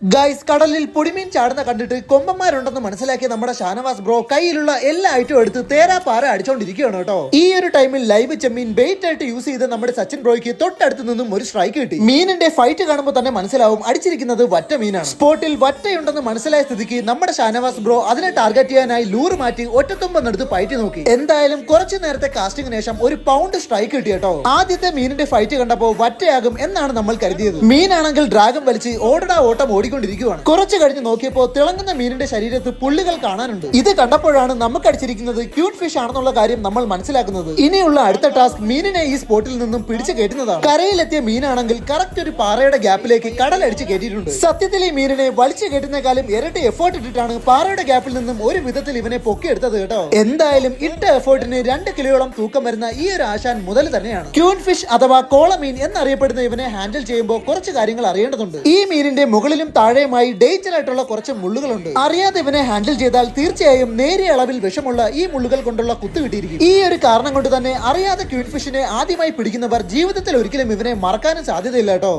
Guys, കടലിൽ പൊടിമീൻ ചാടുന്ന കണ്ടിട്ട് കൊമ്പന്മാരുണ്ടെന്ന് മനസ്സിലാക്കിയ നമ്മുടെ ഷാനവാസ് ബ്രോ കയ്യിലുള്ള എല്ലാ ഐറ്റവും എടുത്ത് തേരാ പാറ അടിച്ചോണ്ടിരിക്കുകയാണ് കേട്ടോ. ഈ ഒരു ടൈമിൽ ലൈവ് ചെമ്മീൻ ബെയിറ്റ് ആയിട്ട് യൂസ് ചെയ്ത് നമ്മുടെ സച്ചിൻ ബ്രോയ്ക്ക് തൊട്ടടുത്ത് നിന്നും ഒരു സ്ട്രൈക്ക് കിട്ടി. മീനിന്റെ ഫൈറ്റ് കാണുമ്പോൾ തന്നെ മനസ്സിലാവും അടിച്ചിരിക്കുന്നത് വറ്റ മീനാണ്. സ്പോട്ടിൽ വറ്റയുണ്ടെന്ന് മനസ്സിലായ സ്ഥിതിക്ക് നമ്മുടെ ഷാനവാസ് ബ്രോ അതിനെ ടാർഗറ്റ് ചെയ്യാനായി ലൂർ മാറ്റി ഒറ്റത്തുമ്പെന്നെടുത്ത് ഫൈറ്റ് നോക്കി. എന്തായാലും കുറച്ചു നേരത്തെ കാസ്റ്റിംഗിന് ശേഷം ഒരു പൗണ്ട് സ്ട്രൈക്ക് കിട്ടി കേട്ടോ. ആദ്യത്തെ മീനിന്റെ ഫൈറ്റ് കണ്ടപ്പോൾ വറ്റയാകും എന്നാണ് നമ്മൾ കരുതിയത്. മീനാണെങ്കിൽ ഡ്രാഗൺ വലിച്ച് ഓടടാ ഓട്ടം ഓടിക്കൊണ്ടിരിക്കുകയാണ്. കുറച്ചു കഴിഞ്ഞ് നോക്കിയപ്പോൾ തിളങ്ങുന്ന മീനിന്റെ ശരീരത്ത് പുള്ളികൾ കാണാനുണ്ട്. ഇത് കണ്ടപ്പോഴാണ് നമുക്ക് അടിച്ചിരിക്കുന്നത് ക്യൂട്ട് ഫിഷ് ആണെന്നുള്ള കാര്യം നമ്മൾ മനസ്സിലാക്കുന്നത്. ഇനിയുള്ള അടുത്ത ടാസ്ക് മീനിനെ ഈ സ്പോട്ടിൽ നിന്നും പിടിച്ചു കയറ്റുന്നതാണ്. കരയിലെത്തിയ മീനാണെങ്കിൽ കറക്റ്റ് ഒരു പാറയുടെ ഗ്യാപ്പിലേക്ക് കടലടിച്ച് കയറ്റിയിട്ടുണ്ട്. സത്യത്തിൽ ഈ മീനിനെ വലിച്ചു കയറ്റുന്നേക്കാളും ഇരട്ടി എഫേർട്ട് ഇട്ടിട്ടാണ് പാറയുടെ ഗ്യാപ്പിൽ നിന്നും ഒരു വിധത്തിൽ ഇവനെ പൊക്കിയെടുത്തത് കേട്ടോ. എന്തായാലും ഇട്ട എഫേർട്ടിന് 2 കിലോയോളം തൂക്കം വരുന്ന ഈ ഒരു ആശാൻ മുതൽ തന്നെയാണ്. ക്യൂട്ട് ഫിഷ് അഥവാ കോളമീൻ എന്നറിയപ്പെടുന്ന ഇവനെ ഹാൻഡിൽ ചെയ്യുമ്പോൾ കുറച്ച് കാര്യങ്ങൾ അറിയേണ്ടതുണ്ട്. ഈ മീനിന്റെ മുകളിലും താഴെയുമായി ഡേഞ്ചർ ആയിട്ടുള്ള കുറച്ച് മുള്ളുകളുണ്ട്. അറിയാതെ ഇവനെ ഹാൻഡിൽ ചെയ്താൽ തീർച്ചയായും നേരിയ അളവിൽ വിഷമുള്ള ഈ മുള്ളുകൾ കൊണ്ടുള്ള കുത്തു കിട്ടിയിരിക്കും. ഈ ഒരു കാരണം കൊണ്ട് തന്നെ അറിയാതെ ക്യൂട്ട് ഫിഷിനെ ആദ്യമായി പിടിക്കുന്നവർ ജീവിതത്തിൽ ഒരിക്കലും ഇവനെ മറക്കാനും സാധ്യതയില്ല കേട്ടോ.